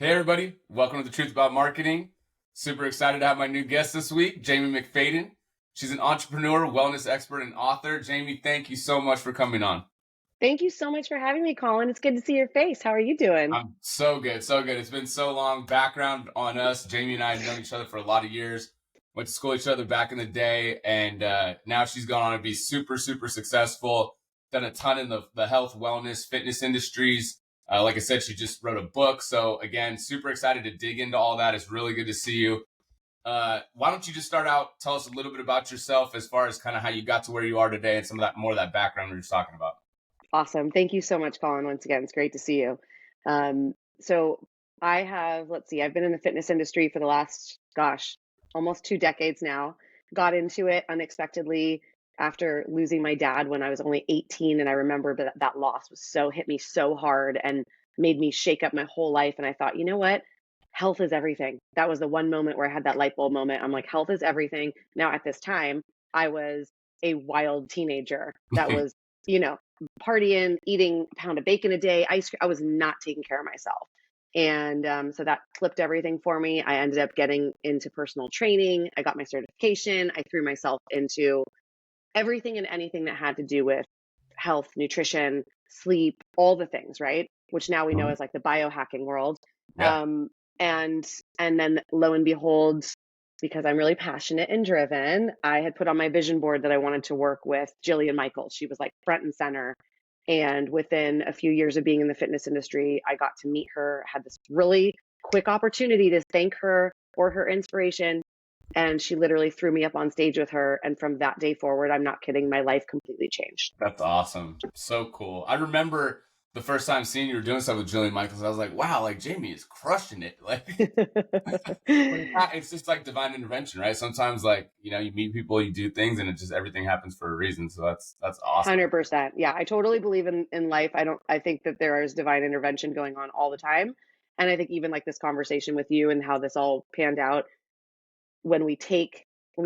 Hey, everybody. Welcome to The Truth About Marketing. Super excited to have my new guest this week, Jaime McFaden. She's an entrepreneur, wellness expert, and author. Jaime, thank you so much for coming on. Thank you so much for having me, Colin. It's good to see your face. How are you doing? I'm so good, so good. It's been so long. Background on us, Jaime and I have known each other for a lot of years. Went to school with each other back in the day, and now she's gone on to be super, super successful. Done a ton in the health, wellness, fitness industries. Like I said, she just wrote a book. So again, super excited to dig into all that. It's really good to see you. Why don't you just start out? Tell us a little bit about yourself as far as kind of how you got to where you are today and some of that more of that background we were just talking about. Awesome. Thank you so much, Colin. Once again, it's great to see you. So I have, let's see, I've been in the fitness industry for the last, almost 2 decades now. Got into it unexpectedly after losing my dad when I was only 18. And I remember that loss was hit me so hard and made me shake up my whole life. And I thought, you know what? Health is everything. That was the one moment where I had that light bulb moment. I'm like, health is everything. Now, at this time, I was a wild teenager that was, you know, partying, eating a pound of bacon a day, ice cream. I was not taking care of myself. And so that flipped everything for me. I ended up getting into personal training. I got my certification. I threw myself into everything and anything that had to do with health, nutrition, sleep, all the things, right? Which now we know is like the biohacking world. Yeah. Um, and then lo and behold, because I'm really passionate and driven, I had put on my vision board that I wanted to work with Jillian Michaels. She was like front and center. And within a few years of being in the fitness industry, I got to meet her, had this really quick opportunity to thank her for her inspiration. And she literally threw me up on stage with her. And from that day forward, I'm not kidding, my life completely changed. That's awesome. So cool. I remember the first time seeing you were doing stuff with Jillian Michaels. I was like, wow, like Jaime is crushing it. Like, but it's just like divine intervention, right? Sometimes, like, you meet people, you do things, and it just everything happens for a reason. So that's awesome. 100%. Yeah, I totally believe in life. I think that there is divine intervention going on all the time. And I think even like this conversation with you and how this all panned out, when we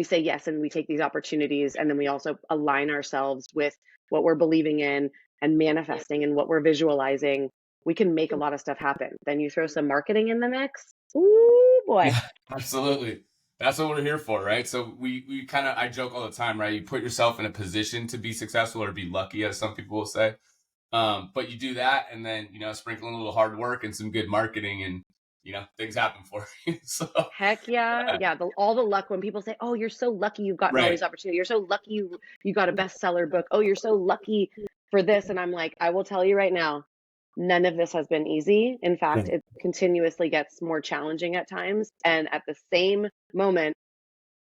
say yes and we take these opportunities and then we also align ourselves with what we're believing in and manifesting and what we're visualizing, we can make a lot of stuff happen. Then you throw some marketing in the mix. Ooh, boy. Yeah, absolutely. That's what we're here for, right? So we kind of I joke all the time, right? You put yourself in a position to be successful or be lucky, as some people will say. But you do that, and then sprinkle in a little hard work and some good marketing, and things happen for you. So Heck yeah. yeah, Yeah. All the luck when people say, oh, you're so lucky you've gotten all right. these opportunities. You're so lucky you got a bestseller book. Oh, you're so lucky for this. And I'm like, I will tell you right now, none of this has been easy. In fact, it continuously gets more challenging at times. And at the same moment,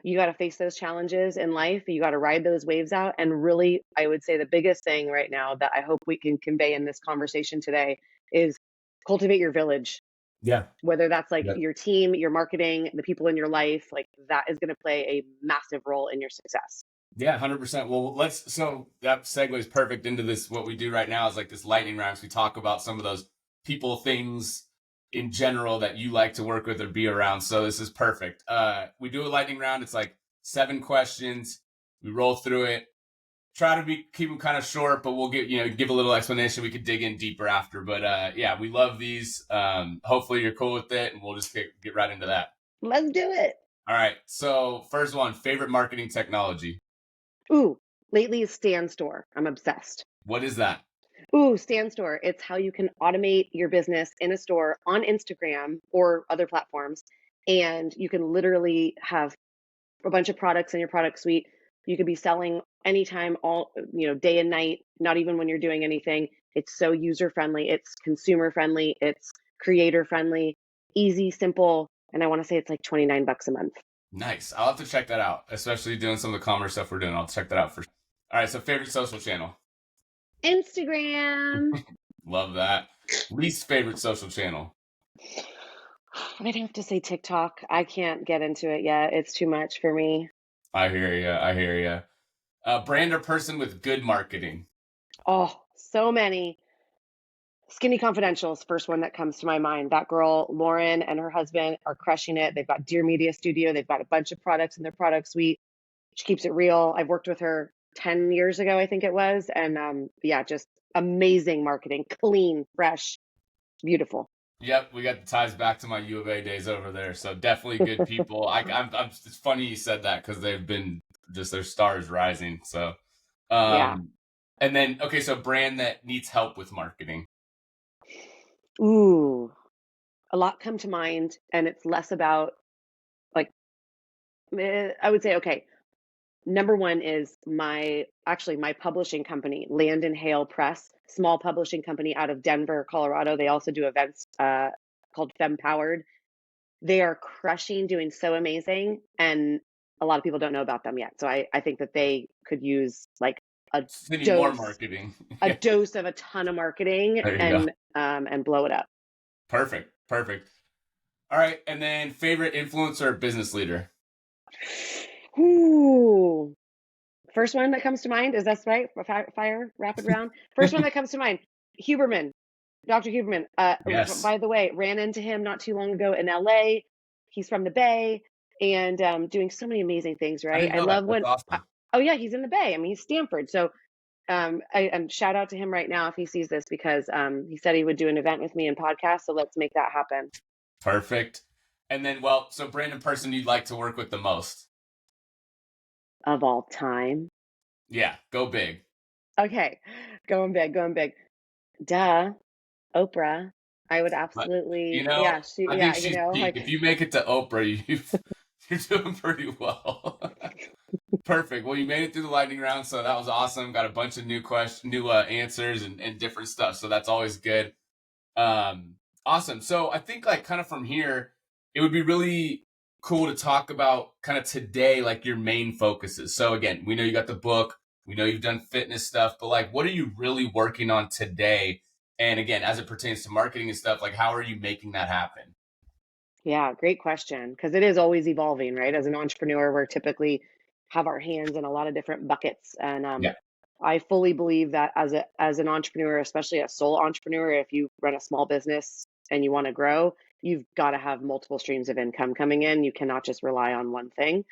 you got to face those challenges in life. You got to ride those waves out. And really, I would say the biggest thing right now that I hope we can convey in this conversation today is cultivate your village, Yeah. whether that's like Yeah. your team, your marketing, the people in your life, like that is going to play a massive role in your success. Yeah, 100%. Well, so that segues perfect into this. What we do right now is like this lightning round. So we talk about some of those people, things in general that you like to work with or be around. So this is perfect. We do a lightning round. It's like 7 questions. We roll through it. Try to keep them kind of short, but we'll give a little explanation. We could dig in deeper after. But yeah, we love these. Hopefully you're cool with it, and we'll just get right into that. Let's do it. All right. So first one, favorite marketing technology. Ooh, lately is Stand Store. I'm obsessed. What is that? Ooh, Stand Store. It's how you can automate your business in a store on Instagram or other platforms. And you can literally have a bunch of products in your product suite. You could be selling anytime, all, day and night, not even when you're doing anything. It's so user friendly. It's consumer friendly. It's creator friendly, easy, simple. And I want to say it's like 29 bucks a month. Nice. I'll have to check that out, especially doing some of the commerce stuff we're doing. I'll check that out for sure. All right. So favorite social channel. Instagram. Love that. Least favorite social channel. I'd have to say TikTok. I can't get into it yet. It's too much for me. I hear you. I hear you. Brand or person with good marketing. Oh, so many. Skinny Confidential is the first one that comes to my mind. That girl, Lauren, and her husband are crushing it. They've got Dear Media Studio. They've got a bunch of products in their product suite. She keeps it real. I've worked with her 10 years ago, I think it was. And yeah, just amazing marketing, clean, fresh, beautiful. Yep, we got the ties back to my U of A days over there. So definitely good people. It's funny you said that because they've been just their stars rising. So, Yeah. um, and then okay, so brand that needs help with marketing. Ooh, a lot come to mind, and it's less about like I would say, okay, number one is my publishing company, Land and Hale Press, small publishing company out of Denver, Colorado. They also do events called Fem Powered. They are crushing, doing so amazing, and a lot of people don't know about them yet. So I think that they could use like a City more dose marketing. a Yeah, dose of a ton of marketing there you go. and blow it up. Perfect. Perfect. All right. And then favorite influencer or business leader. Ooh. First one that comes to mind is that's right. Fire, rapid round. First one that comes to mind, Huberman, Dr. Huberman. Yes. By the way, ran into him not too long ago in LA. He's from the Bay and doing so many amazing things. I Right. didn't I know that. love That's when. awesome. Oh yeah, he's in the Bay. I mean, he's Stanford. So and shout out to him right now if he sees this because he said he would do an event with me and podcast. So let's make that happen. Perfect. And then, well, so Brandon, person you'd like to work with the most. Of all time. Yeah, go big. Okay, going big, going big. Duh, Oprah. I would But absolutely, yeah, I think you she's know, peak. like If you make it to Oprah, you're doing pretty well. Perfect. Well, you made it through the lightning round, so that was awesome. Got a bunch of new answers and different stuff. So that's always good. Um, awesome. So I think like kind of from here, it would be really cool to talk about kind of today, like your main focuses. So again, we know you got the book, we know you've done fitness stuff, but like, what are you really working on today? And again, as it pertains to marketing and stuff, like how are you making that happen? yeah, great question. Because it is always evolving, right? As an entrepreneur, we're typically have our hands in a lot of different buckets. And Yeah. I fully believe that as an entrepreneur, especially a sole entrepreneur, if you run a small business and you want to grow, you've got to have multiple streams of income coming in. You cannot just rely on one thing. Yep.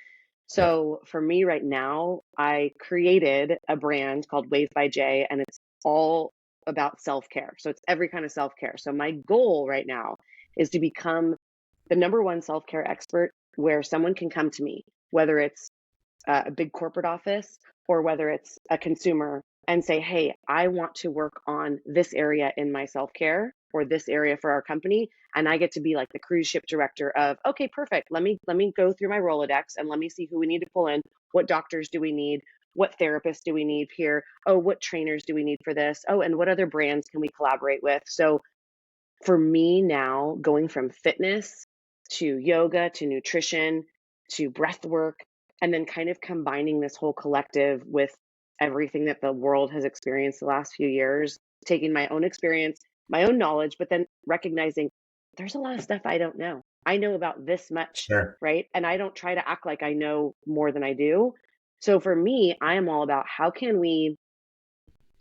So for me right now, I created a brand called Wave by Jay, and it's all about self care. So it's every kind of self care. So my goal right now is to become the number one self care expert where someone can come to me, whether it's a big corporate office or whether it's a consumer and say, hey, I want to work on this area in my self care or this area for our company. And I get to be like the cruise ship director of, okay, perfect. Let me go through my Rolodex and let me see who we need to pull in. What doctors do we need? What therapists do we need here? Oh, what trainers do we need for this? Oh, and what other brands can we collaborate with? So for me now, going from fitness to yoga to nutrition to breath work, and then kind of combining this whole collective with everything that the world has experienced the last few years, taking my own experience, my own knowledge, but then recognizing there's a lot of stuff I don't know. I know about this much, Sure. right? And I don't try to act like I know more than I do. So for me, I am all about how can we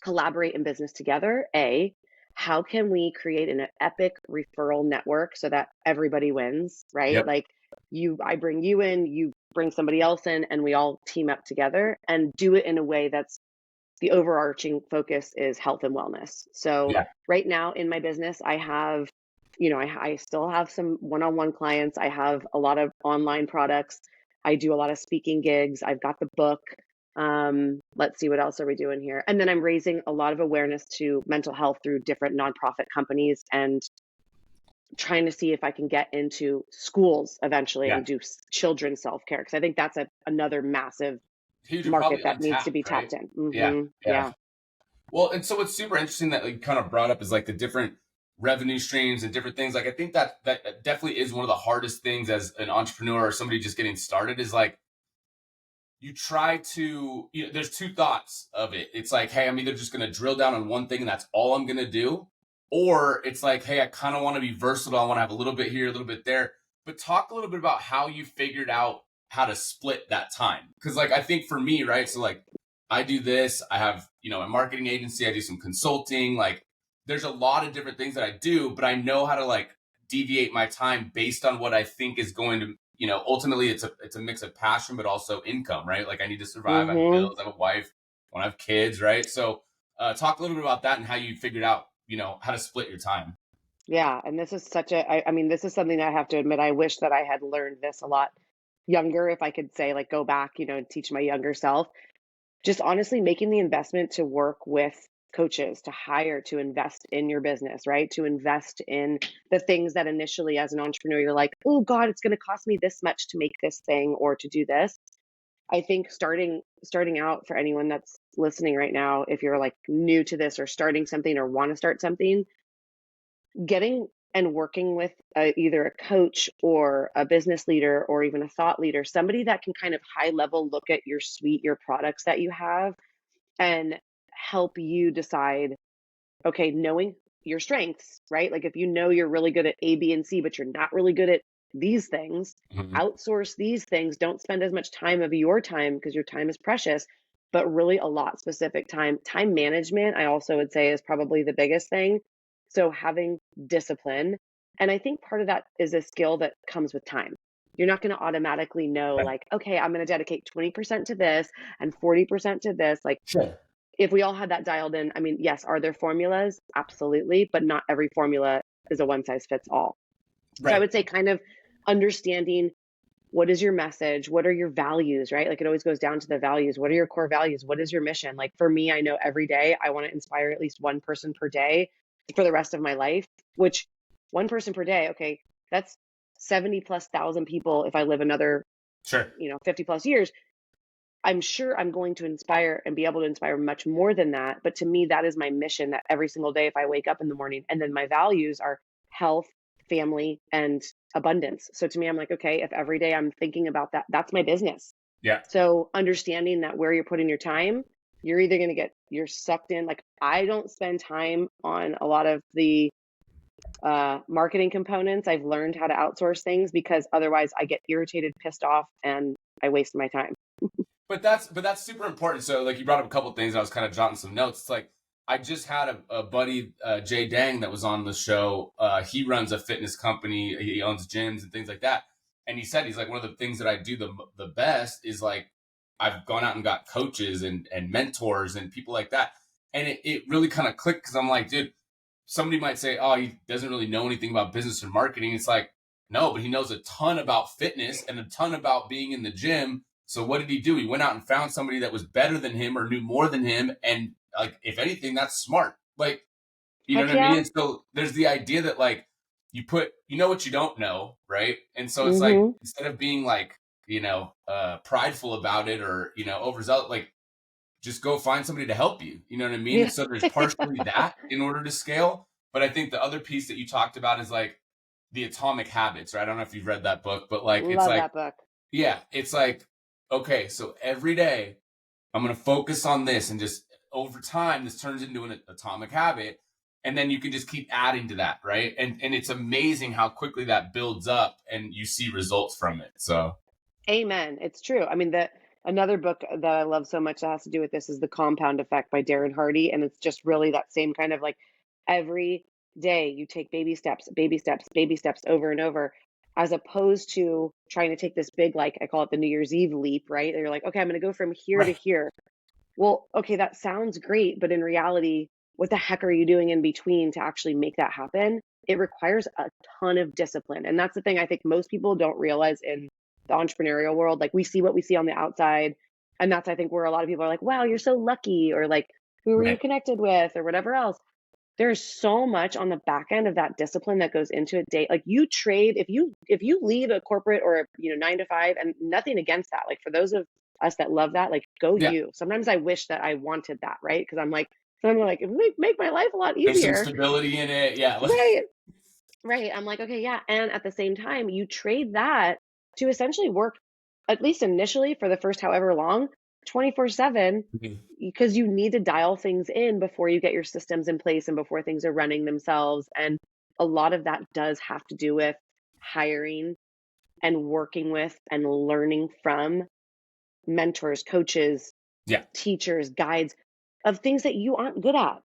collaborate in business together? How can we create an epic referral network so that everybody wins, right? Yep. Like I bring you in, you bring somebody else in, and we all team up together and do it in a way that's the overarching focus is health and wellness. So Yeah. right now in my business, I have, I still have some one-on-one clients. I have a lot of online products. I do a lot of speaking gigs. I've got the book. Let's see, what else are we doing here? And then I'm raising a lot of awareness to mental health through different nonprofit companies and trying to see if I can get into schools eventually Yeah. and do children's self-care because I think that's another massive Huge and market probably that needs to untapped, be right? tapped in. Yeah. Yeah. Yeah. Well, and so what's super interesting that like kind of brought up is like the different revenue streams and different things. Like I think that definitely is one of the hardest things as an entrepreneur or somebody just getting started is like you try to there's two thoughts of it. It's like, hey, I'm either just going to drill down on one thing and that's all I'm going to do, or it's like, hey, I kind of want to be versatile. I want to have a little bit here, a little bit there. But talk a little bit about how you figured out how to split that time. Because like I think for me, right? So like I do this, I have, a marketing agency, I do some consulting, like there's a lot of different things that I do, but I know how to like deviate my time based on what I think is going to, ultimately it's a mix of passion but also income, right? Like I need to survive, I have hmm bills, I have a wife, I want to have kids, right? So talk a little bit about that and how you figured out, how to split your time. Yeah, and this is such a I mean, this is something that I have to admit, I wish that I had learned this a lot younger, if I could say, like, go back, and teach my younger self. Just honestly making the investment to work with coaches, to hire, to invest in your business, right? To invest in the things that initially as an entrepreneur, you're like, "Oh God, it's gonna cost me this much to make this thing or to do this." I think starting out for anyone that's listening right now, if you're like new to this or starting something or want to start something, getting and working with either a coach or a business leader or even a thought leader, somebody that can kind of high level look at your suite, your products that you have, and help you decide, okay, knowing your strengths, right? Like if you know you're really good at A, B, and C, but you're not really good at these things, Mhm. outsource these things. Don't spend as much time of your time because your time is precious, but really a lot specific time. Time management, I also would say, is probably the biggest thing. So having discipline. And I think part of that is a skill that comes with time. You're not going to automatically know, Right. like, okay, I'm going to dedicate 20% to this and 40% to this. Like, Sure. if we all had that dialed in, I mean, yes, are there formulas? Absolutely, but not every formula is a one size fits all. So I Right. would say kind of understanding what is your message? What are your values, right? Like it always goes down to the values. What are your core values? What is your mission? Like for me, I know every day I want to inspire at least one person per day for the rest of my life, which one person per day, okay, that's 70 plus thousand people if I live another, Sure. 50 plus years. I'm sure I'm going to inspire and be able to inspire much more than that. But to me, that is my mission that every single day, if I wake up in the morning, and then my values are health, family, and abundance. So to me, I'm like, okay, if every day I'm thinking about that, that's my business. Yeah. So understanding that where you're putting your time, you're either going to you're sucked in. Like I don't spend time on a lot of the marketing components. I've learned how to outsource things because otherwise I get irritated, pissed off, and I waste my time. But that's super important. So like you brought up a couple of things. I was kind of jotting some notes. It's like I just had a buddy, Jay Dang, that was on the show. He runs a fitness company. He owns gyms and things like that. And he said he's like one of the things that I do the best is like I've gone out and got coaches and mentors and people like that. And it really kind of clicked because I'm like, dude, somebody might say, oh, he doesn't really know anything about business or marketing. It's like, no, but he knows a ton about fitness and a ton about being in the gym. So what did he do? He went out and found somebody that was better than him or knew more than him. And like, if anything, that's smart. Like, you know Heck what I mean? yeah. And so there's the idea that like you know what you don't know, right? And so it's like, Hmm. instead of being like, prideful about it or, overzealous, like just go find somebody to help you. You know what I mean? And Yeah. so there's partially that in order to scale. But I think the other piece that you talked about is like the atomic habits, right? I don't know if you've read that book, but like it's Love like, that book. yeah, it's like, okay, so every day I'm gonna focus on this and just over time this turns into an atomic habit. And then you can just keep adding to that, right? And it's amazing how quickly that builds up and you see results from it. So Amen. It's true. I mean, another book that I love so much that has to do with this is The Compound Effect by Darren Hardy. And it's just really that same kind of like every day you take baby steps, baby steps, baby steps over and over, as opposed to trying to take this big, like I call it the New Year's Eve leap, right? You're like, okay, I'm going to go from here to right. here. Well, okay, that sounds great, but in reality, what the heck are you doing in between to actually make that happen? It requires a ton of discipline. And that's the thing I think most people don't realize in the entrepreneurial world. Like we see what we see on the outside. And that's, I think, where a lot of people are like, wow, you're so lucky, or like, who are you Right. connected with, or whatever else. There's so much on the back end of that discipline that goes into a day. Like you trade, if you leave a corporate or a 9 to 5, and nothing against that. Like for those of us that love that, like go Yeah. you. Sometimes I wish that I wanted that, right? Because I'm like, so I'm like, it would make my life a lot There's some easier. stability in it. Yeah. Right. Right. I'm like, okay, yeah. And at the same time, you trade that to essentially work, at least initially for the first however long, 24/7, because you need to dial things in before you get your systems in place and before things are running themselves. And a lot of that does have to do with hiring and working with and learning from mentors, coaches, Yeah. teachers, guides of things that you aren't good at.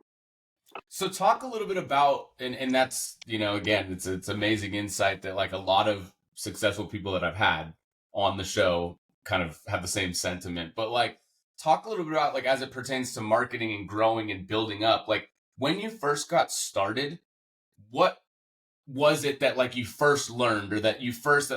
So talk a little bit about and that's again it's amazing insight that like a lot of successful people that I've had on the show kind of have the same sentiment. But like talk a little bit about like as it pertains to marketing and growing and building up, like when you first got started, what was it that like you first learned, or that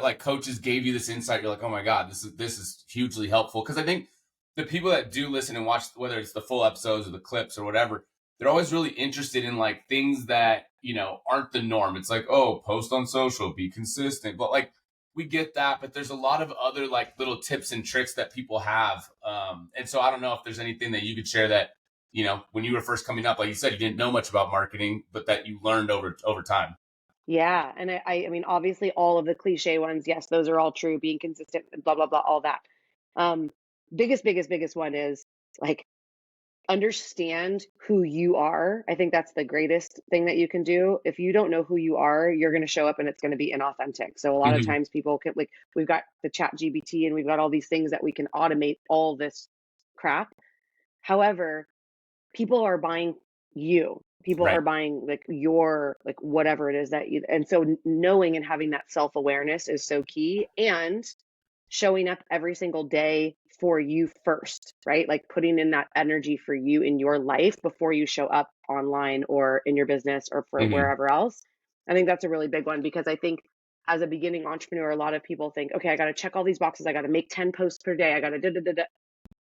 like coaches gave you this insight? You're like, oh my God, this is hugely helpful. Because I think the people that do listen and watch, whether it's the full episodes or the clips or whatever, they're always really interested in like things that, you know, aren't the norm. It's like, oh, post on social, be consistent. But like, we get that, but there's a lot of other like little tips and tricks that people have. And so I don't know if there's anything that you could share that, you know, when you were first coming up, like you said, you didn't know much about marketing, but that you learned over time. Yeah. And I mean, obviously all of the cliche ones, yes, those are all true, being consistent, blah, blah, blah, all that. Um, biggest one is like, understand who you are. I think that's the greatest thing that you can do. If you don't know who you are, you're going to show up and it's going to be inauthentic. So a lot of Mm-hmm. times people can, like, we've got the chat GBT and we've got all these things that we can automate all this crap. However, people are buying you. People Right. are buying like your, like whatever it is that you, and so knowing and having that self-awareness is so key, and showing up every single day for you first, right? Like putting in that energy for you in your life before you show up online or in your business or for Mm-hmm. wherever else. I think that's a really big one, because I think as a beginning entrepreneur, a lot of people think, okay, I got to check all these boxes. I got to make 10 posts per day. I got to da da da da,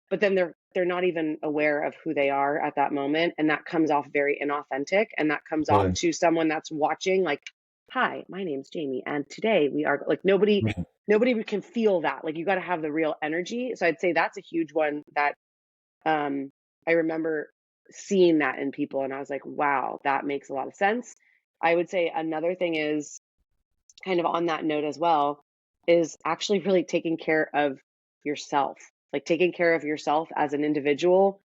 but then they're not even aware of who they are at that moment, and that comes off very inauthentic, and that comes off Totally. to someone that's watching like, hi, my name's Jamie and today we are, like, nobody can feel that. Like, you got to have the real energy. So I'd say that's a huge one that I remember seeing that in people, and I was like, wow, that makes a lot of sense. I would say another thing is, kind of on that note as well, is actually really taking care of yourself, like taking care of yourself as an individual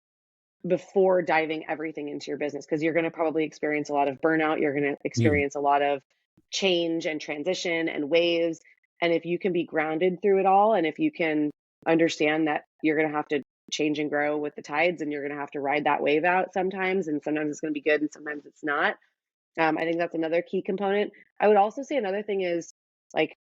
before diving everything into your business, because you're going to probably experience a lot of burnout. You're going to Mm. experience a lot of change and transition and waves. And if you can be grounded through it all, and if you can understand that you're going to have to change and grow with the tides, and you're going to have to ride that wave out sometimes, and sometimes it's going to be good and sometimes it's not. I think that's another key component. I would also say another thing is, like,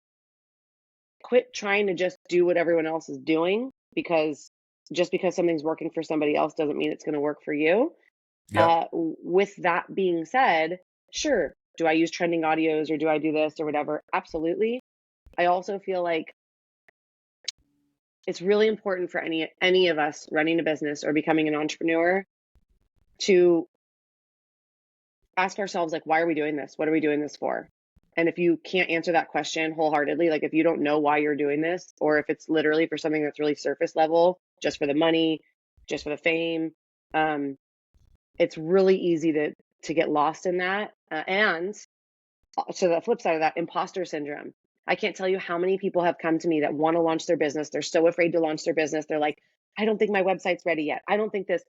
quit trying to just do what everyone else is doing, because just because something's working for somebody else doesn't mean it's going to work for you. Yep. With that being said, sure, do I use trending audios or do I do this or whatever? Absolutely. I also feel like it's really important for any of us running a business or becoming an entrepreneur to ask ourselves, like, why are we doing this? What are we doing this for? And if you can't answer that question wholeheartedly, like if you don't know why you're doing this, or if it's literally for something that's really surface level, just for the money, just for the fame, it's really easy to get lost in that. And to the flip side of that, imposter syndrome. I can't tell you how many people have come to me that want to launch their business. They're so afraid to launch their business. They're like, I don't think my website's ready yet. I don't think this.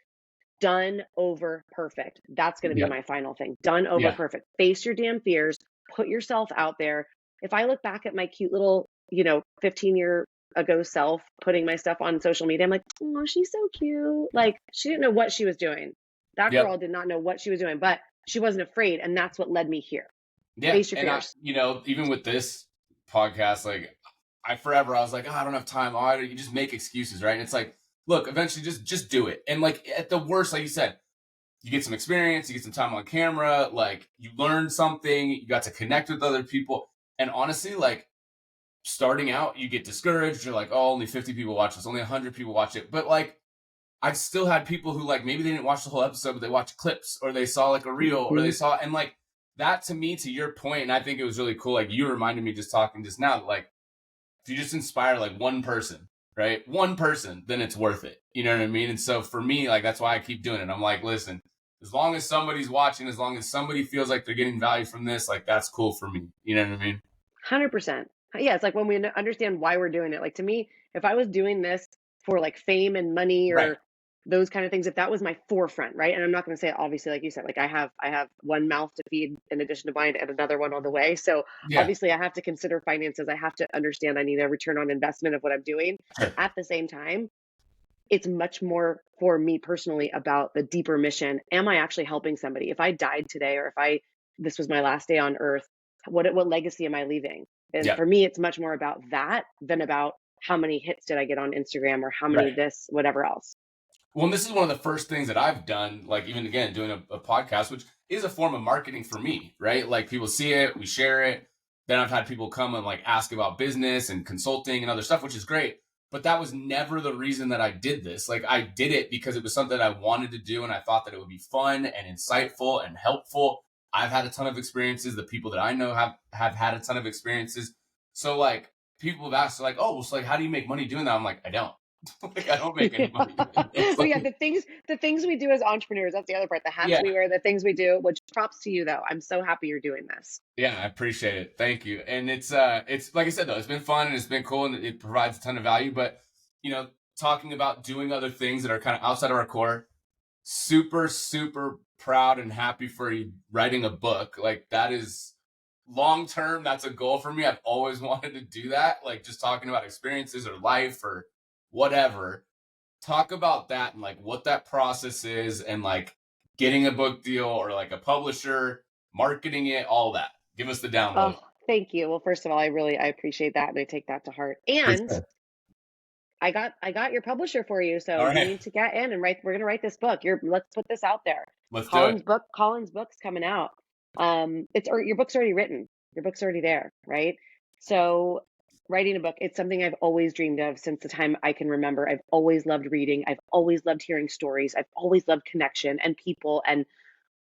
Done over perfect. That's going to be Yep. my final thing. Done over Yeah. perfect. Face your damn fears. Put yourself out there. If I look back at my cute little, 15-year ago self putting my stuff on social media, I'm like, oh, she's so cute. Like, she didn't know what she was doing. That Yep. girl did not know what she was doing, but she wasn't afraid. And that's what led me here. Yeah. Face your And I, fears. you know, even with this podcast, like I was like, oh, I don't have time. Oh, you just make excuses, right? And it's like, look, eventually just do it. And like at the worst, like you said, you get some experience, you get some time on camera, like you learn something, you got to connect with other people. And honestly, like starting out, you get discouraged. You're like, oh, only 50 people watch this, only 100 people watch it. But like, I've still had people who like maybe they didn't watch the whole episode, but they watched clips or they saw like a reel or they Mhm. saw, and like that to me, to your point, and I think it was really cool. Like you reminded me just talking just now, that, like if you just inspire like one person, right? One person, then it's worth it. You know what I mean? And so for me, like that's why I keep doing it. I'm like, listen, as long as somebody's watching, as long as somebody feels like they're getting value from this, like that's cool for me. You know what I mean? 100%. Yeah, it's like when we understand why we're doing it. Like, to me, if I was doing this for like fame and money Right. or those kind of things, if that was my forefront, right? And I'm not going to say, obviously, like you said, like I have one mouth to feed in addition to mine and another one on the way. So Yeah. obviously I have to consider finances. I have to understand I need a return on investment of what I'm doing. Sure. At the same time, it's much more for me personally about the deeper mission. Am I actually helping somebody? If I died today, or if this was my last day on earth, what legacy am I leaving? And Yeah. for me, it's much more about that than about how many hits did I get on Instagram or how many Right. this, whatever else. Well, and this is one of the first things that I've done, like even again, doing a podcast, which is a form of marketing for me, right? Like people see it, we share it. Then I've had people come and like ask about business and consulting and other stuff, which is great. But that was never the reason that I did this. Like I did it because it was something I wanted to do and I thought that it would be fun and insightful and helpful. I've had a ton of experiences. The people that I know have had a ton of experiences. So like people have asked like, oh, well, so like how do you make money doing that? I'm like, I don't. Like I don't make any money doing this. Well, yeah, Like, the things we do as entrepreneurs, that's the other part. The hats yeah, we wear, the things we do, which props to you though. I'm so happy you're doing this. yeah, I appreciate it. Thank you. And it's like I said though, it's been fun and it's been cool and it provides a ton of value. But you know, talking about doing other things that are kind of outside of our core, super, super proud and happy for you writing a book. Like that is long term, that's a goal for me. I've always wanted to do that. Like just talking about experiences or life or whatever. Talk about that and like what that process is and like getting a book deal or like a publisher, marketing it, all that. Give us the download. Oh, thank you. Well, first of all, I appreciate that and I take that to heart. For And sure. I got your publisher for you, so All you right, need to get in and write. We're gonna write this book. Let's put this out there. let's do it. Colin's book's coming out. It's or your book's already written. Your book's already there, right? So writing a book, it's something I've always dreamed of since the time I can remember. I've always loved reading. I've always loved hearing stories. I've always loved connection and people and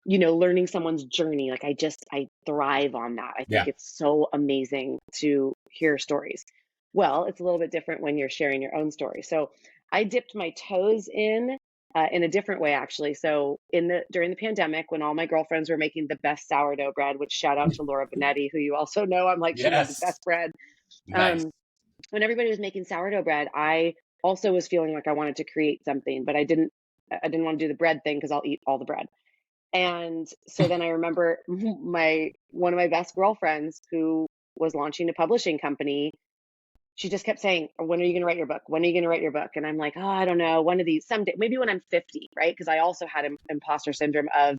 learning someone's journey. Like I thrive on that. I think Yeah, it's so amazing to hear stories. Well, it's a little bit different when you're sharing your own story. So I dipped my toes in a different way, actually. So during the pandemic, when all my girlfriends were making the best sourdough bread, which shout out to Laura Benetti, who you also know, I'm like, she does the yes, best bread. nice. Um, when everybody was making sourdough bread, I also was feeling like I wanted to create something, but I didn't want to do the bread thing because I'll eat all the bread. And so then I remember my one of my best girlfriends who was launching a publishing company. She just kept saying, "When are you going to write your book? When are you going to write your book?" And I'm like, "Oh, I don't know. One of these someday, maybe when I'm 50, right?" Because I also had imposter syndrome of,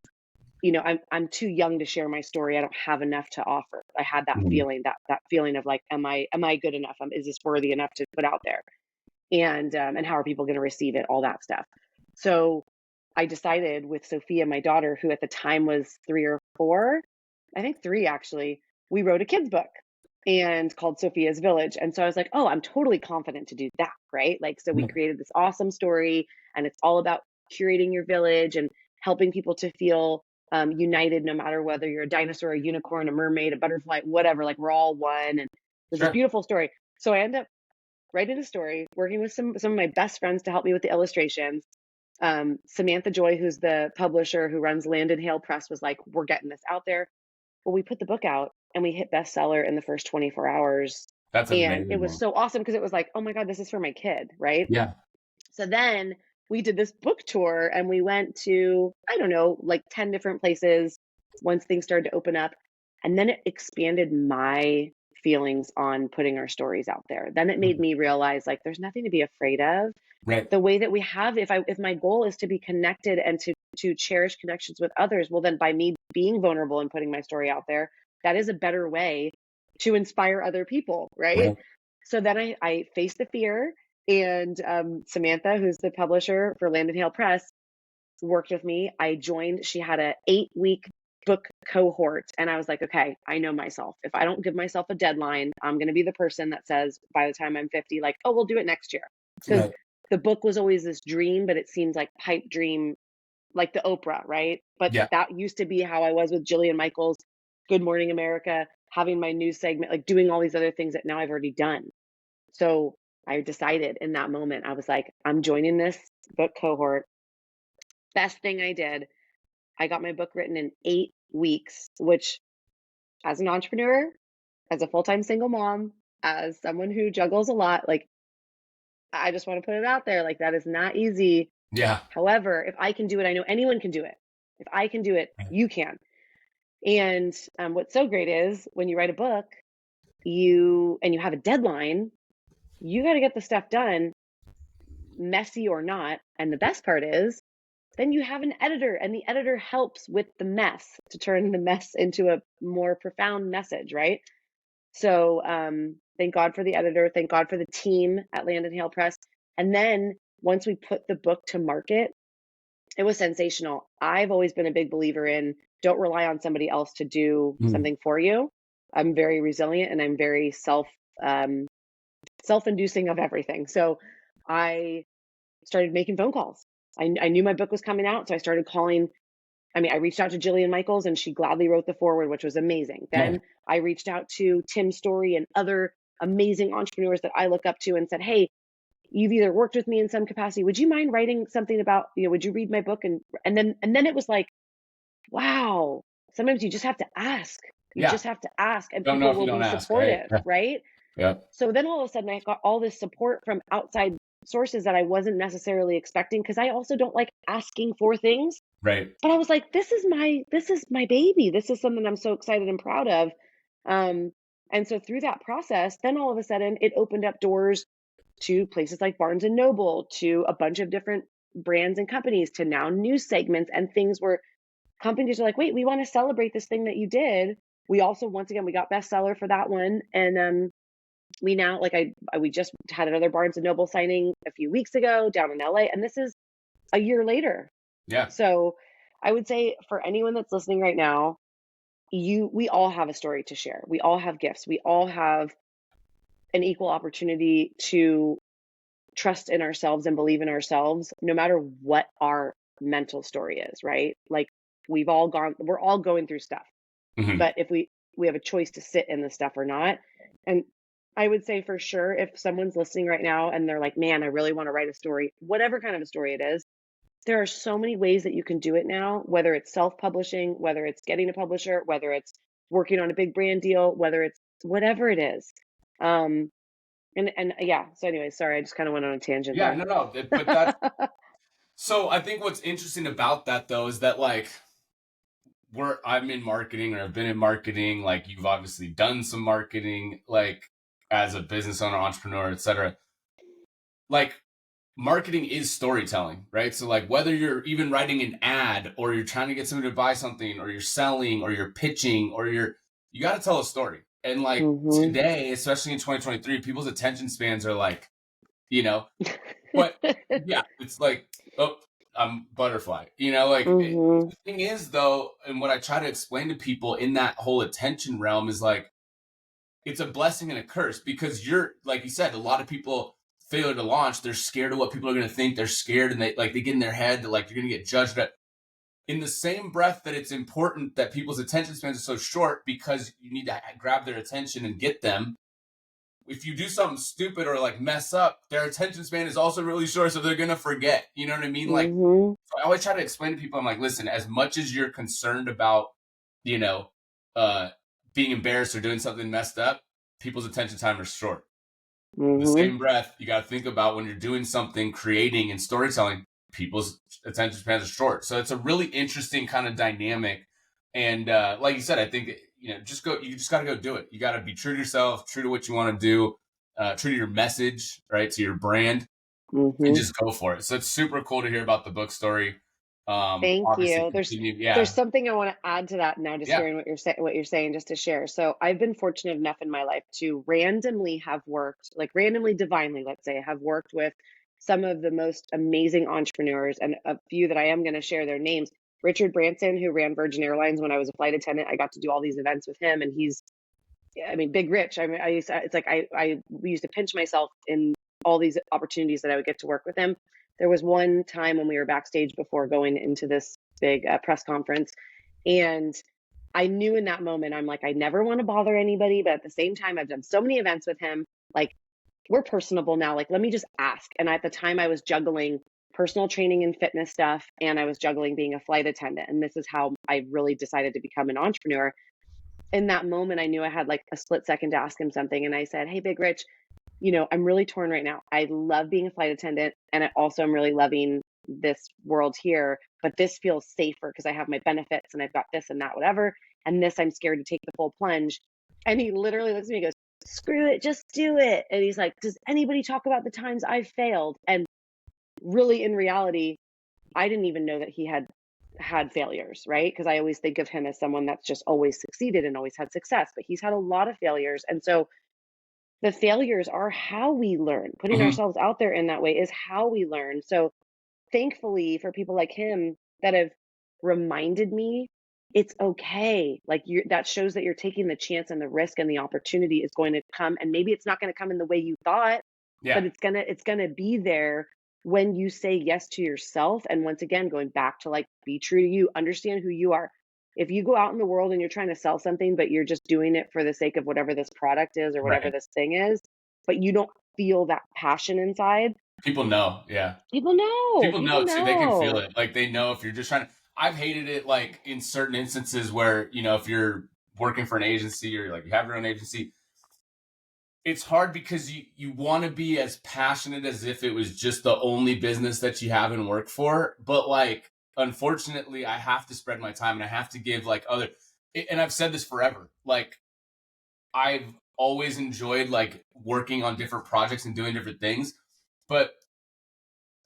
I'm too young to share my story. I don't have enough to offer. I had that Mhm. feeling, that feeling of like, am I good enough? Is this worthy enough to put out there? And how are people going to receive it? All that stuff. So I decided with Sophia, my daughter, who at the time was 3 or 4, I think 3 actually, we wrote a kid's book and called Sophia's Village. And so I was like, oh, I'm totally confident to do that, right? Like, so we created this awesome story and it's all about curating your village and helping people to feel united no matter whether you're a dinosaur, a unicorn, a mermaid, a butterfly, whatever, like we're all one. And there's this Sure. beautiful story. So I end up writing a story, working with some of my best friends to help me with the illustrations. Samantha Joy, who's the publisher who runs Land and Hale Press, was like, "We're getting this out there." Well, we put the book out and we hit bestseller in the first 24 hours. That's And it amazing, was man. so awesome because it was like, oh my God, this is for my kid, right? Yeah, So then we did this book tour and we went to, I don't know, like 10 different places once things started to open up. And then it expanded my feelings on putting our stories out there. Then it made me realize like there's nothing to be afraid of. right, The way that we have, if my goal is to be connected and to cherish connections with others, well then by me being vulnerable and putting my story out there, that is a better way to inspire other people, right? right. So then I faced the fear, and Samantha, who's the publisher for Land and Hale Press, worked with me. I joined. She had a 8-week book cohort, and I was like, okay, I know myself. If I don't give myself a deadline, I'm going to be the person that says by the time I'm 50, like, oh, we'll do it next year. Because Right. the book was always this dream, but it seems like pipe dream, like the Oprah, right? But Yeah. that used to be how I was with Jillian Michaels, Good Morning America, having my news segment, like doing all these other things that now I've already done. So I decided in that moment, I was like, I'm joining this book cohort. Best thing I did. I got my book written in 8 weeks, which as an entrepreneur, as a full-time single mom, as someone who juggles a lot, like I just want to put it out there, like that is not easy. Yeah. However, if I can do it, I know anyone can do it. If I can do it, you can. And what's so great is when you write a book, you have a deadline, you got to get the stuff done, messy or not. And the best part is then you have an editor and the editor helps with the mess to turn the mess into a more profound message, right? So thank God for the editor. Thank God for the team at Land and Hale Press. And then once we put the book to market, it was sensational. I've always been a big believer in don't rely on somebody else to do something for you. I'm very resilient and I'm very um, self-inducing of everything. So I started making phone calls. I knew my book was coming out, so I started calling. I mean, I reached out to Jillian Michaels and she gladly wrote the foreword, which was amazing. Then I reached out to Tim Story and other amazing entrepreneurs that I look up to and said, hey, you've either worked with me in some capacity. Would you mind writing something about, would you read my book? And then it was like, wow, sometimes you just have to ask. You just have to ask and Don't know people if you will don't be ask, right? supportive, right? Yeah. So then all of a sudden I got all this support from outside sources that I wasn't necessarily expecting because I also don't like asking for things. Right. But I was like, this is my baby. This is something I'm so excited and proud of. And so through that process, then all of a sudden it opened up doors to places like Barnes and Noble, to a bunch of different brands and companies, to now news segments and things where companies are like, wait, we want to celebrate this thing that you did. We also, once again, we got bestseller for that one. And we now, like we just had another Barnes and Noble signing a few weeks ago down in LA, and this is a year later. Yeah. So I would say for anyone that's listening right now, we all have a story to share. We all have gifts. We all have an equal opportunity to trust in ourselves and believe in ourselves, no matter what our mental story is, right? Like we're all going through stuff. But if we have a choice to sit in the stuff or not. And I would say for sure, if someone's listening right now and they're like, man, I really want to write a story, whatever kind of a story it is, there are so many ways that you can do it now, whether it's self-publishing, whether it's getting a publisher, whether it's working on a big brand deal, whether it's whatever it is. And yeah, so anyway, sorry, I just kind of went on a tangent Yeah, there. no, but that's so I think what's interesting about that though is that like I'm in marketing or I've been in marketing, like you've obviously done some marketing, like as a business owner, entrepreneur, etc. Like marketing is storytelling, right? So like whether you're even writing an ad or you're trying to get somebody to buy something or you're selling or you're pitching or you got to tell a story. And like today, especially in 2023, people's attention spans are like, but yeah, it's like, oh, I'm butterfly, the thing is though, and what I try to explain to people in that whole attention realm is like, it's a blessing and a curse because like you said, a lot of people fail to launch. They're scared of what people are going to think. They're scared and they get in their head that like, you're going to get judged. But in the same breath that it's important that people's attention spans are so short because you need to grab their attention and get them. If you do something stupid or like mess up, their attention span is also really short. So they're going to forget, you know what I mean? Like, so I always try to explain to people, I'm like, listen, as much as you're concerned about, being embarrassed or doing something messed up, people's attention time is short. In the same breath, you got to think about when you're doing something, creating and storytelling, people's attention spans are short. So it's a really interesting kind of dynamic. And like you said, I think, you just got to go do it. You got to be true to yourself, true to what you want to do, true to your message, right? To your brand, and just go for it. So it's super cool to hear about the book story. Thank Obviously you. continue. There's Yeah. something I want to add to that now, just Yeah. hearing what you're saying, just to share. So I've been fortunate enough in my life to randomly have worked, like randomly, divinely, let's say, have worked with some of the most amazing entrepreneurs, and a few that I am going to share their names. Richard Branson, who ran Virgin Airlines when I was a flight attendant, I got to do all these events with him, and big rich. I mean, we used to pinch myself in all these opportunities that I would get to work with him. There was one time when we were backstage before going into this big press conference, and I knew in that moment, I'm like, I never want to bother anybody, but at the same time, I've done so many events with him. Like, we're personable now. Like, let me just ask. And at the time, I was juggling personal training and fitness stuff, and I was juggling being a flight attendant. And this is how I really decided to become an entrepreneur. In that moment, I knew I had like a split second to ask him something. And I said, hey, Big Rich, I'm really torn right now. I love being a flight attendant, and I also am really loving this world here, but this feels safer because I have my benefits and I've got this and that, whatever. And this, I'm scared to take the full plunge. And he literally looks at me and goes, screw it, just do it. And he's like, does anybody talk about the times I've failed? And really, in reality, I didn't even know that he had failures, right? Because I always think of him as someone that's just always succeeded and always had success, but he's had a lot of failures. And so the failures are how we learn. Putting Hmm. ourselves out there in that way is how we learn. So thankfully for people like him that have reminded me it's okay. Like that shows that you're taking the chance and the risk and the opportunity is going to come. And maybe it's not going to come in the way you thought, Yeah. but it's gonna be there when you say yes to yourself. And once again, going back to like be true to you, understand who you are. If you go out in the world and you're trying to sell something, but you're just doing it for the sake of whatever this product is or whatever Right. this thing is, but you don't feel that passion inside, People know. Yeah. people know. People People know too. They can feel know. it. Like they know if you're just trying to. I've hated it like in certain instances where, if you're working for an agency or like you have your own agency, it's hard because you want to be as passionate as if it was just the only business that you have and work for. But like, unfortunately, I have to spread my time and I have to give like other, and I've said this forever. Like, I've always enjoyed like working on different projects and doing different things. But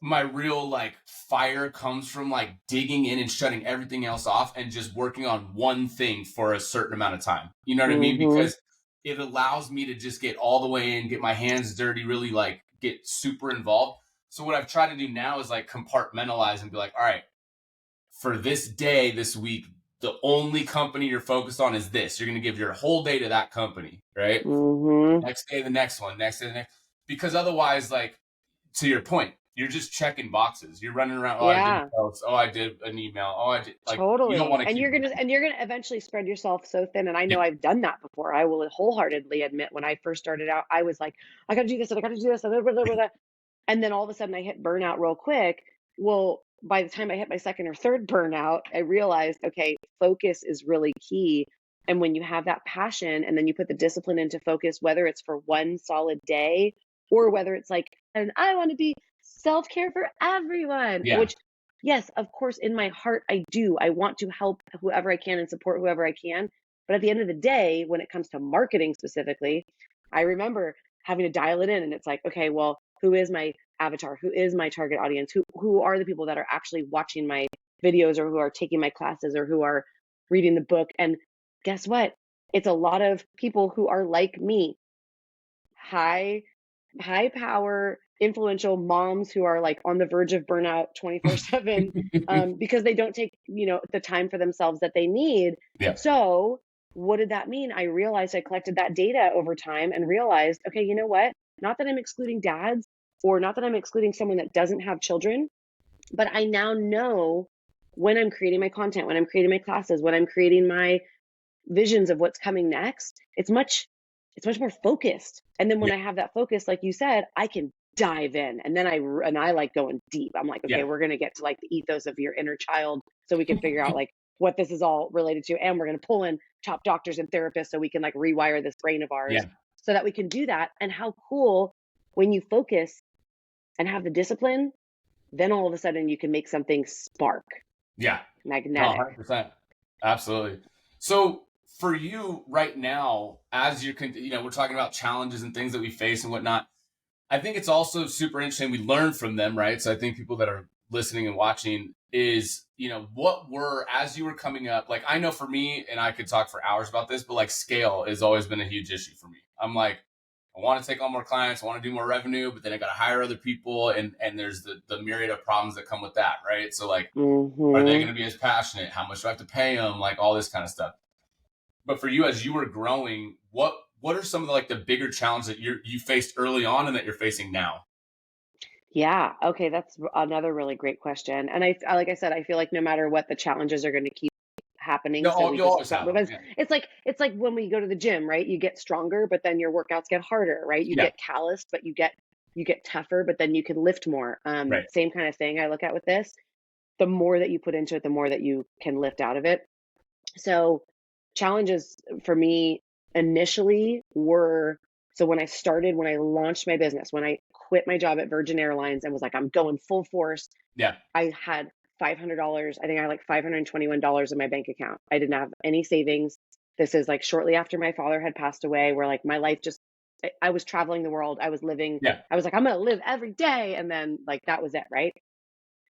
my real like fire comes from like digging in and shutting everything else off and just working on one thing for a certain amount of time. You know what I mean? Mhm. Because it allows me to just get all the way in, get my hands dirty, really like get super involved. So what I've tried to do now is like compartmentalize and be like, all right, for this day, this week, the only company you're focused on is this. You're going to give your whole day to that company, right? Mhm. Next day, the next one, next day, the next. Because otherwise, like, to your point, you're just checking boxes. You're running around. Oh, I did Yeah. posts. Oh, I did an email. Oh, I did. Like, you don't Totally. want to And keep. you're gonna eventually spread yourself so thin. And I Yeah. know I've done that before. I will wholeheartedly admit when I first started out, I was like, I gotta do this and I gotta do this. And blah, blah, blah, blah. And then all of a sudden I hit burnout real quick. Well, by the time I hit my second or third burnout, I realized, okay, focus is really key. And when you have that passion and then you put the discipline into focus, whether it's for one solid day or whether it's like, and I want to be self-care for everyone, Yeah. which yes, of course, in my heart, I do. I want to help whoever I can and support whoever I can. But at the end of the day, when it comes to marketing specifically, I remember having to dial it in and it's like, okay, well, who is my avatar? Who is my target audience? Who are the people that are actually watching my videos or who are taking my classes or who are reading the book? And guess what? It's a lot of people who are like me, high high power influential moms who are like on the verge of burnout 24/7 because they don't take the time for themselves that they need. Yeah. So what did that mean? I realized I collected that data over time and realized, okay, you know what, not that I'm excluding dads or not that I'm excluding someone that doesn't have children, but I now know when I'm creating my content, when I'm creating my classes, when I'm creating my visions of what's coming next, it's much more focused. And then when Yeah. I have that focus, like you said, I can dive in. And then I like going deep. I'm like, okay, Yeah. we're going to get to like the ethos of your inner child so we can figure out like what this is all related to. And we're going to pull in top doctors and therapists so we can like rewire this brain of ours Yeah. so that we can do that. And how cool when you focus and have the discipline, then all of a sudden you can make something spark, Yeah. No, magnetic. 100%. Absolutely. So for you right now, as you're, we're talking about challenges and things that we face and whatnot. I think it's also super interesting. We learn from them, right? So I think people that are listening and watching is, what were, as you were coming up, like, I know for me, and I could talk for hours about this, but like scale has always been a huge issue for me. I'm like, I want to take on more clients. I want to do more revenue, but then I got to hire other people. And there's the myriad of problems that come with that, right? So like, are they going Hmm. to be as passionate? How much do I have to pay them? Like all this kind of stuff. But for you, as you were growing, what are some of the, like the bigger challenges that you faced early on and that you're facing now? Yeah. Okay. That's another really great question. And like I said, I feel like no matter what, the challenges are going to keep happening. So we You just always got, have them. because Yeah. it's like when we go to the gym, right? You get stronger, but then your workouts get harder, right? You Yeah. get calloused, but you get tougher, but then you can lift more. Right. Same kind of thing I look at with this. The more that you put into it, the more that you can lift out of it. So challenges for me initially were, so when I launched my business, when I quit my job at Virgin Airlines and was like, I'm going full force, Yeah. I had $500. I think I had like $521 in my bank account. I didn't have any savings. This is like shortly after my father had passed away, where like my life just, I was traveling the world. I was living, Yeah. I was like, I'm going to live every day. And then like that was it, right?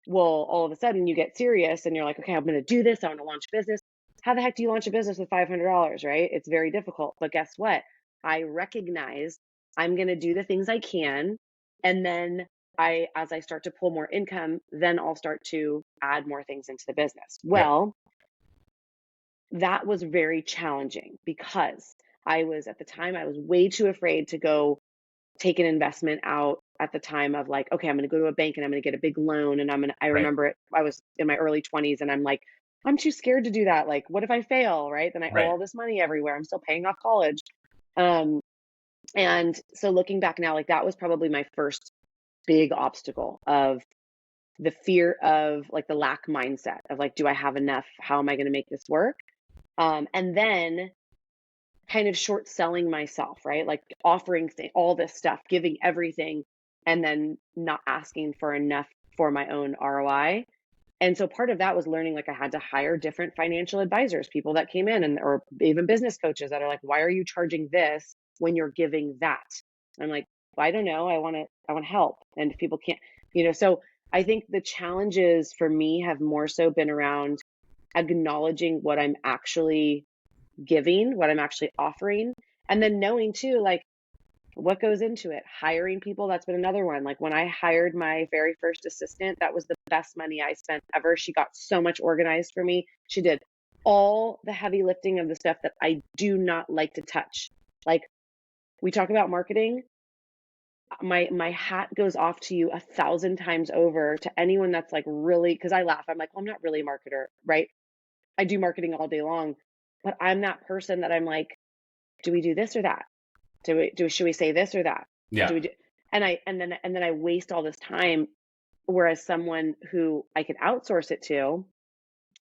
Well, all of a sudden you get serious and you're like, okay, I'm going to do this. I want to launch a business. How the heck do you launch a business with $500, right? It's very difficult. But guess what? I recognized I'm going to do the things I can. And then as I start to pull more income, then I'll start to add more things into the business. Yep. Well, that was very challenging because at the time, I was way too afraid to go take an investment out at the time of like, okay, I'm going to go to a bank and I'm going to get a big loan. And I Right. remember I was in my early 20s and I'm like, I'm too scared to do that. Like, what if I fail? Right. Then I owe Right. all this money everywhere. I'm still paying off college. Um, and so looking back now, like that was probably my first big obstacle of the fear of like the lack mindset of like, do I have enough? How am I going to make this work? And then kind of short selling myself, right? Like offering all this stuff, giving everything, and then not asking for enough for my own ROI. And so part of that was learning like I had to hire different financial advisors, people that came in and or even business coaches that are like, why are you charging this when you're giving that? I'm like, well, I don't know. I want to help. And if people can't, so I think the challenges for me have more so been around acknowledging what I'm actually giving, what I'm actually offering, and then knowing too, like what goes into it. Hiring people, that's been another one. Like when I hired my very first assistant, that was the best money I spent ever. She got so much organized for me. She did all the heavy lifting of the stuff that I do not like to touch. Like we talk about marketing, my hat goes off to you 1,000 times over to anyone that's like really, because I laugh. I'm like, well, I'm not really a marketer, right? I do marketing all day long, but I'm that person that I'm like, do we do this or that? Should we say this or that? Yeah. Do we do, and then I waste all this time. Whereas someone who I could outsource it to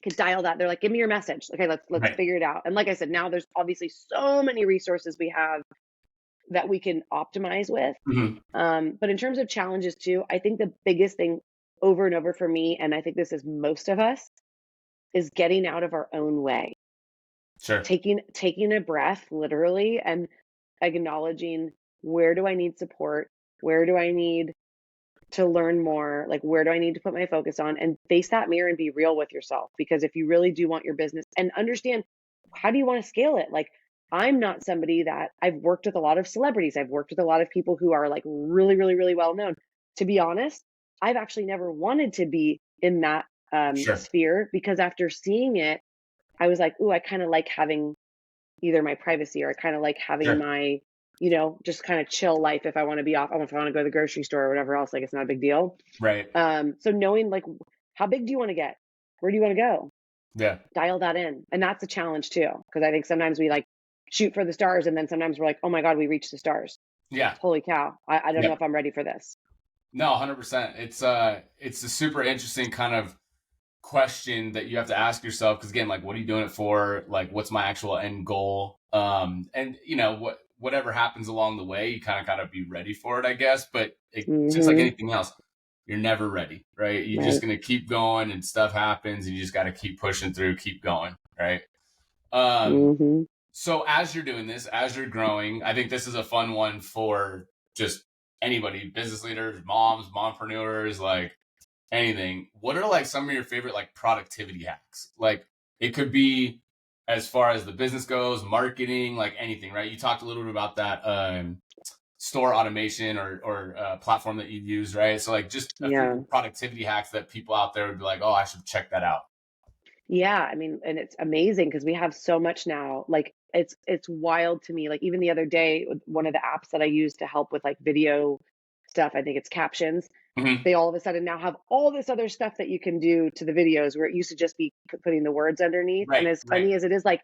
could dial that. They're like, give me your message. Okay, let's Right. figure it out. And like I said, now there's obviously so many resources we have that we can optimize with. Hmm. But in terms of challenges too, I think the biggest thing over and over for me, and I think this is most of us, is getting out of our own way, Sure. taking a breath literally and acknowledging, where do I need support? Where do I need to learn more? Like, where do I need to put my focus on? And face that mirror and be real with yourself. Because if you really do want your business and understand, how do you want to scale it? Like, I'm not somebody that I've worked with a lot of celebrities. I've worked with a lot of people who are like really, really, really well known. To be honest, I've actually never wanted to be in that Sure. sphere because after seeing it, I was like, ooh, I kind of like having either my privacy or I kind of like having Sure. my, just kind of chill life if I want to be off. If I want to go to the grocery store or whatever else, like it's not a big deal. Right. So knowing like how big do you want to get? Where do you want to go? Yeah. Dial that in. And that's a challenge too. Cause I think sometimes we like shoot for the stars and then sometimes we're like, oh my God, we reached the stars. Yeah. Holy cow. I don't know Yeah. if I'm ready for this. No, 100%. It's a super interesting kind of question that you have to ask yourself because again, like, what are you doing it for? Like, what's my actual end goal? And whatever happens along the way, you kind of gotta be ready for it, I guess. But just like Mm-hmm. anything else, you're never ready, right? You're just Right. gonna keep going, and stuff happens, and you just got to keep pushing through, keep going, right? Um, Mm-hmm. so as you're doing this, as you're growing, I think this is a fun one for just anybody, business leaders, moms, mompreneurs, like anything. What are like some of your favorite like productivity hacks? Like it could be as far as the business goes, marketing, like anything, right? You talked a little bit about that store automation or platform that you use, right? So like just a few Yeah. productivity hacks that people out there would be like, oh, I should check that out. Yeah, I mean, and it's amazing because we have so much now. Like it's wild to me. Like even the other day, one of the apps that I use to help with like video stuff, I think it's captions. Hmm. They all of a sudden now have all this other stuff that you can do to the videos where it used to just be putting the words underneath. And Right, as right. funny as it is, like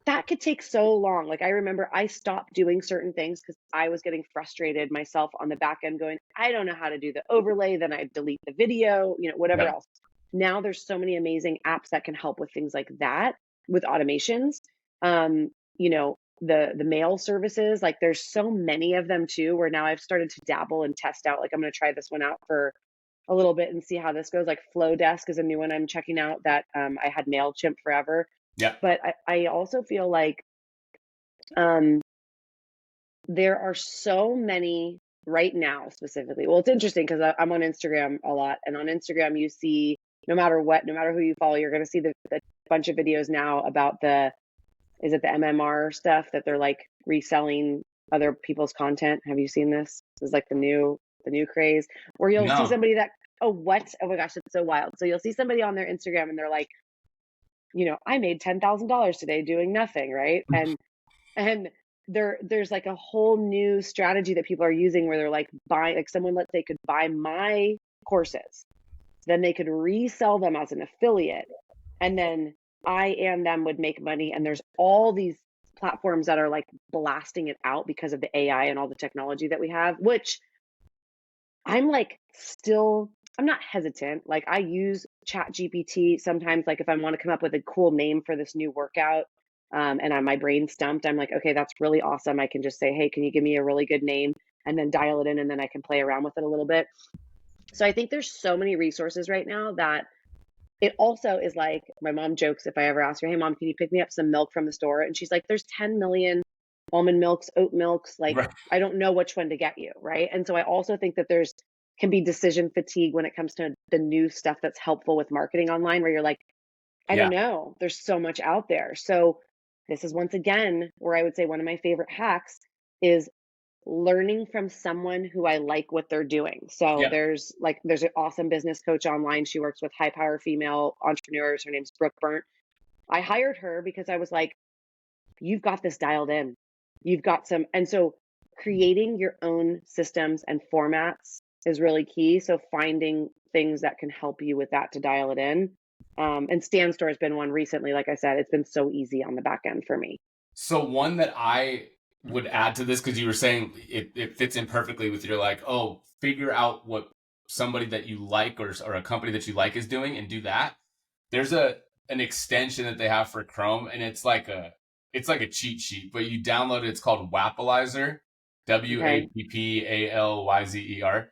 that could take so long. Like I remember I stopped doing certain things because I was getting frustrated myself on the back end going, I don't know how to do the overlay. Then I delete the video, whatever Yep. else. Now there's so many amazing apps that can help with things like that with automations. The mail services, like there's so many of them too, where now I've started to dabble and test out. Like I'm going to try this one out for a little bit and see how this goes. Like Flow Desk is a new one I'm checking out that I had MailChimp forever. Yep. But I also feel like um, there are so many right now specifically. Well, it's interesting because I'm on Instagram a lot, and on Instagram you see no matter what, no matter who you follow, you're going to see the bunch of videos now about is it the MMR stuff that they're like reselling other people's content. Have you seen this? This is like the new craze where you'll see No. somebody that, oh, what? Oh my gosh, it's so wild. So you'll see somebody on their Instagram and they're like, I made $10,000 today doing nothing, right? And there's like a whole new strategy that people are using where they're like buying, like someone, let's say, could buy my courses, then they could resell them as an affiliate, and then I and them would make money. And there's all these platforms that are like blasting it out because of the AI and all the technology that we have, which I'm like still, I'm not hesitant. Like I use Chat GPT sometimes, like if I want to come up with a cool name for this new workout, and my brain stumped, I'm like, okay, that's really awesome. I can just say, hey, can you give me a really good name? And then dial it in, and then I can play around with it a little bit. So I think there's so many resources right now that it also is like, my mom jokes if I ever ask her, hey mom, can you pick me up some milk from the store? And she's like, there's 10 million almond milks, oat milks. Like, Right. I don't know which one to get you. Right. And so I also think that there's can be decision fatigue when it comes to the new stuff that's helpful with marketing online, where you're like, I don't Yeah. know, there's so much out there. So this is once again where I would say one of my favorite hacks is learning from someone who I like what they're doing. So Yeah. there's an awesome business coach online. She works with high power female entrepreneurs. Her name's Brooke Burnt. I hired her because I was like, you've got this dialed in. You've got some, and so creating your own systems and formats is really key. So finding things that can help you with that to dial it in. And Stan Store has been one recently. Like I said, it's been so easy on the back end for me. So one that I would add to this, because you were saying it fits in perfectly with your like, oh, figure out what somebody that you like or a company that you like is doing and do that. There's an extension that they have for Chrome, and it's like a cheat sheet, but you download it. It's called Wappalizer, Okay. WappalYzer.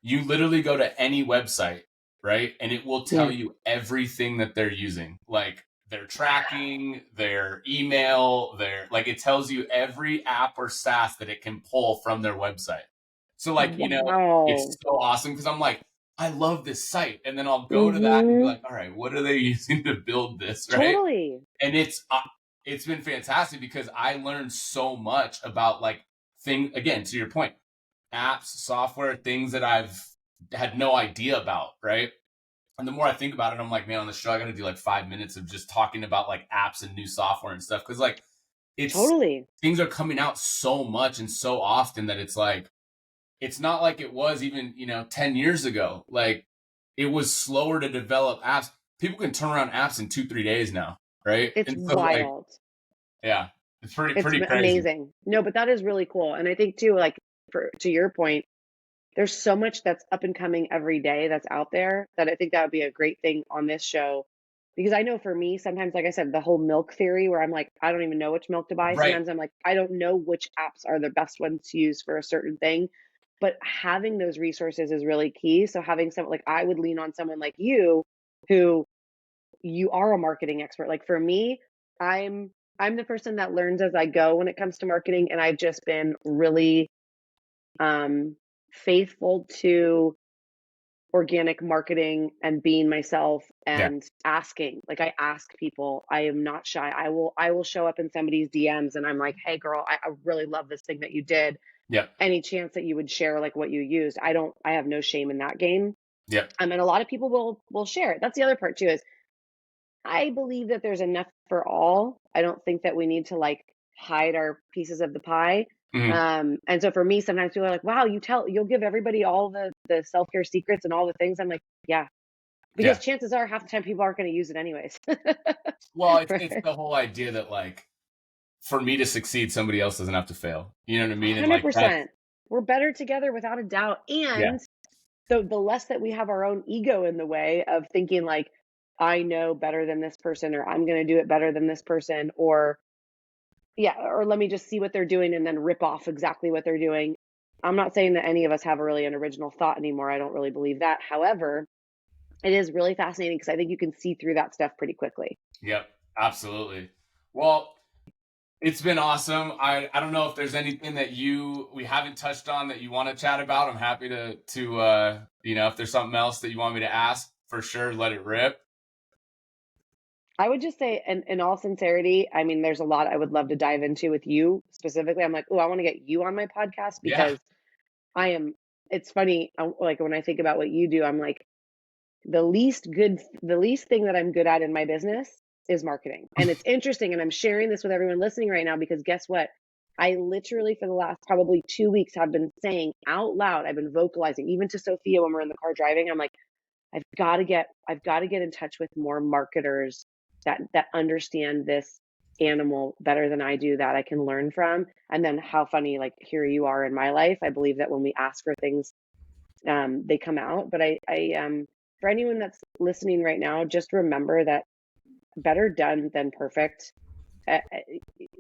You literally go to any website, right? And it will tell Yeah. you everything that they're using, like their tracking, their email, like it tells you every app or SaaS that it can pull from their website. So like, it's Wow. so awesome because I'm like, I love this site. And then I'll go to that and be Mm-hmm. like, all right, what are they using to build this, right? Totally. And it's been fantastic because I learned so much about like again, to your point, apps, software, things that I've had no idea about, right? And the more I think about it, I'm like, man, on the show, I got to do like 5 minutes of just talking about like apps and new software and stuff. Cause like Totally. things are coming out so much and so often that it's like, it's not like it was even, 10 years ago. Like it was slower to develop apps. People can turn around apps in 2-3 days now, right? It's And so like, wild. yeah, it's It's pretty crazy. amazing. No, but that is really cool. And I think too, like to your point, there's so much that's up and coming every day that's out there that I think that would be a great thing on this show. Because I know for me, sometimes, like I said, the whole milk theory where I'm like, I don't even know which milk to buy. Right. Sometimes I'm like, I don't know which apps are the best ones to use for a certain thing. But having those resources is really key. So having some, like, I would lean on someone like you, who you are a marketing expert. Like for me, I'm I'm the person that learns as I go when it comes to marketing, and I've just been really um faithful to organic marketing and being myself Yeah. and asking. Like I ask people. I am not shy. I will show up in somebody's DMs and I'm like, "Hey girl, I really love this thing that you did. Yep. Any chance that you would share like what you used?" I have no shame in that game. Yep. And a lot of people will share it. That's the other part too, is I believe that there's enough for all. I don't think that we need to like hide our pieces of the pie. Mhm. And so for me, sometimes people are like, wow, you'll give everybody all the self-care secrets and all the things. I'm like, yeah, because Yeah. chances are half the time people aren't going to use it anyways. Well, it's Right. the whole idea that like for me to succeed, somebody else doesn't have to fail. You know what I mean? And like that's 100%. We're better together without a doubt. yeah, And the less that we have our own ego in the way of thinking like, I know better than this person, or I'm going to do it better than this person, or yeah, or let me just see what they're doing and then rip off exactly what they're doing. I'm not saying that any of us have really an original thought anymore. I don't really believe that. However, it is really fascinating because I think you can see through that stuff pretty quickly. yep, absolutely. Well, it's been awesome. I don't know if there's anything that we haven't touched on that you want to chat about. I'm happy to if there's something else that you want me to ask, for sure, let it rip. I would just say, in all sincerity, I mean, there's a lot I would love to dive into with you specifically, I'm like, oh, I want to get you on my podcast Yeah. because I am. It's funny, like when I think about what you do, I'm like, the least thing that I'm good at in my business is marketing. And it's interesting. And I'm sharing this with everyone listening right now because guess what? I literally, for the last probably 2 weeks, have been saying out loud, I've been vocalizing, even to Sophia when we're in the car driving. I'm like, I've got to get in touch with more marketers that understand this animal better than I do, that I can learn from. And then how funny, like here you are in my life. I believe that when we ask for things, they come out. But for anyone that's listening right now, just remember that better done than perfect.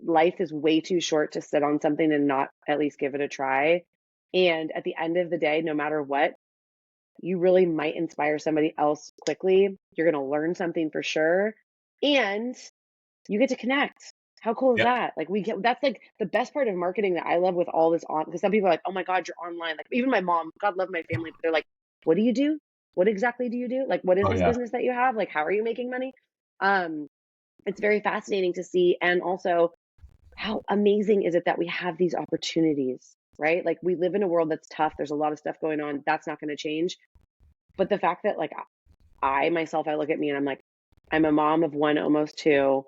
Life is way too short to sit on something and not at least give it a try. And at the end of the day, no matter what, you really might inspire somebody else quickly. You're going to learn something for sure. And you get to connect. How cool is Yep. that? Like that's like the best part of marketing that I love with all this on, because some people are like, oh my God, you're online. Like even my mom, God love my family, but they're like, what do you do? What exactly do you do? Like, what is Oh this yeah. business that you have? Like, how are you making money? It's very fascinating to see. And also how amazing is it that we have these opportunities, right? Like we live in a world that's tough. There's a lot of stuff going on. That's not going to change. But the fact that like I myself, I look at me and I'm like, I'm a mom of one, almost two.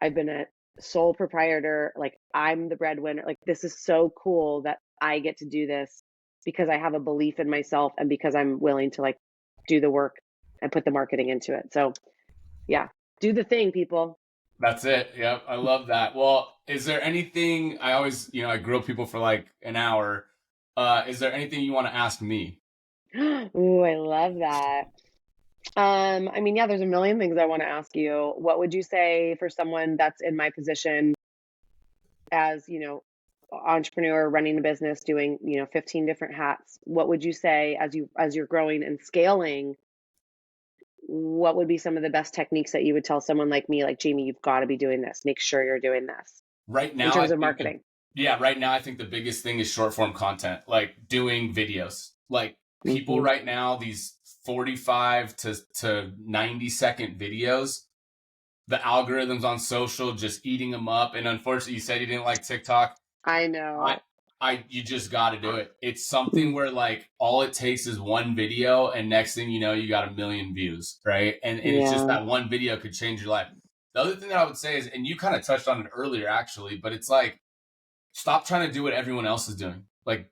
I've been a sole proprietor. Like I'm the breadwinner. Like this is so cool that I get to do this because I have a belief in myself and because I'm willing to like do the work and put the marketing into it. So yeah, do the thing, people. That's it. Yep. I love that. Well, is there anything I always, I grill people for like an hour. Is there anything you want to ask me? Ooh, I love that. I mean, yeah, there's a million things I want to ask you. What would you say for someone that's in my position as, entrepreneur running a business, doing, 15 different hats? What would you say as you're growing and scaling? What would be some of the best techniques that you would tell someone like me, like Jamie, you've got to be doing this. Make sure you're doing this Right in now, I terms of think marketing. right now, I think the biggest thing is short form content, like doing videos. Like people Hmm. right now, these 45 to 90-second videos, the algorithms on social just eating them up. And unfortunately, you said you didn't like TikTok. I I, know. you just got to do it. It's something where like all it takes is one video, and next thing you know, you got 1 million views, right? And it's just Yeah. that one video could change your life. The other thing that I would say is, and you kind of touched on it earlier, actually, but it's like stop trying to do what everyone else is doing. Like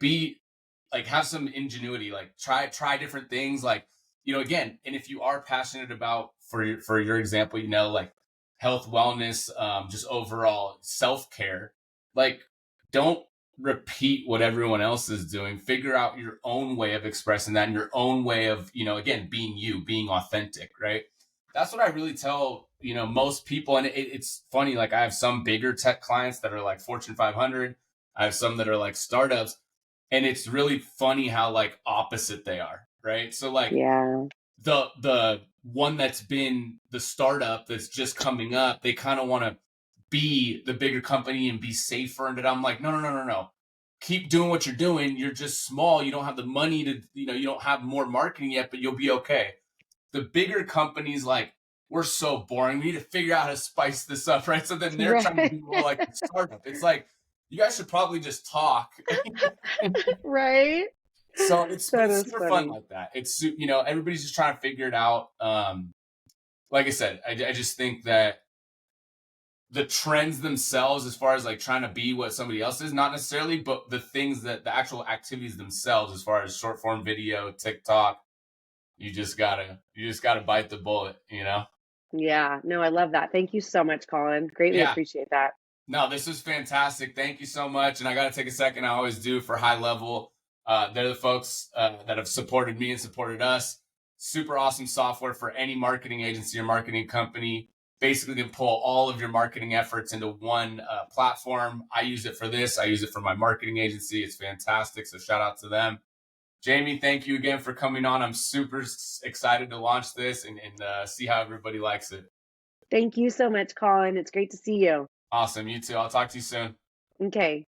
have some ingenuity. Like try different things. Like again, and if you are passionate about for your example, like health, wellness, just overall self care, like don't repeat what everyone else is doing. Figure out your own way of expressing that and your own way of, again, being you, being authentic, right? That's what I really tell, most people. And it's funny, like I have some bigger tech clients that are like Fortune 500. I have some that are like startups. And it's really funny how like opposite they are, right? So like Yeah. the one that's been the startup that's just coming up, they kind of want to be the bigger company and be safer. And I'm like, no, no, no, no, no. Keep doing what you're doing. You're just small. You don't have the money to, you don't have more marketing yet, but you'll be okay. The bigger companies, like, we're so boring. We need to figure out how to spice this up, right? So then they're trying to Right. be more like a startup. It's like, you guys should probably just talk. Right. So it's That is super fun funny. like that. It's, everybody's just trying to figure it out. Like I said, I just think that the trends themselves, as far as like trying to be what somebody else is, not necessarily, but the things that the actual activities themselves, as far as short form video, TikTok, you just gotta bite the bullet. Yeah. No, I love that. Thank you so much, Colin. Greatly Yeah. appreciate that. No, this is fantastic. Thank you so much. And I got to take a second. I always do for high level. They're the folks that have supported me and supported us. Super awesome software for any marketing agency or marketing company. Basically, can pull all of your marketing efforts into one platform. I use it for this. I use it for my marketing agency. It's fantastic. So shout out to them. Jamie, thank you again for coming on. I'm super excited to launch this and see how everybody likes it. Thank you so much, Colin. It's great to see you. Awesome. You too. I'll talk to you soon. Okay.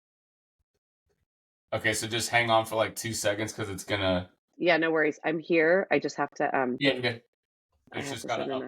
Okay, so just hang on for like 2 seconds because it's gonna. Yeah, no worries. I'm here. I just have to Yeah, you're good. I It's have just to gotta send in a up.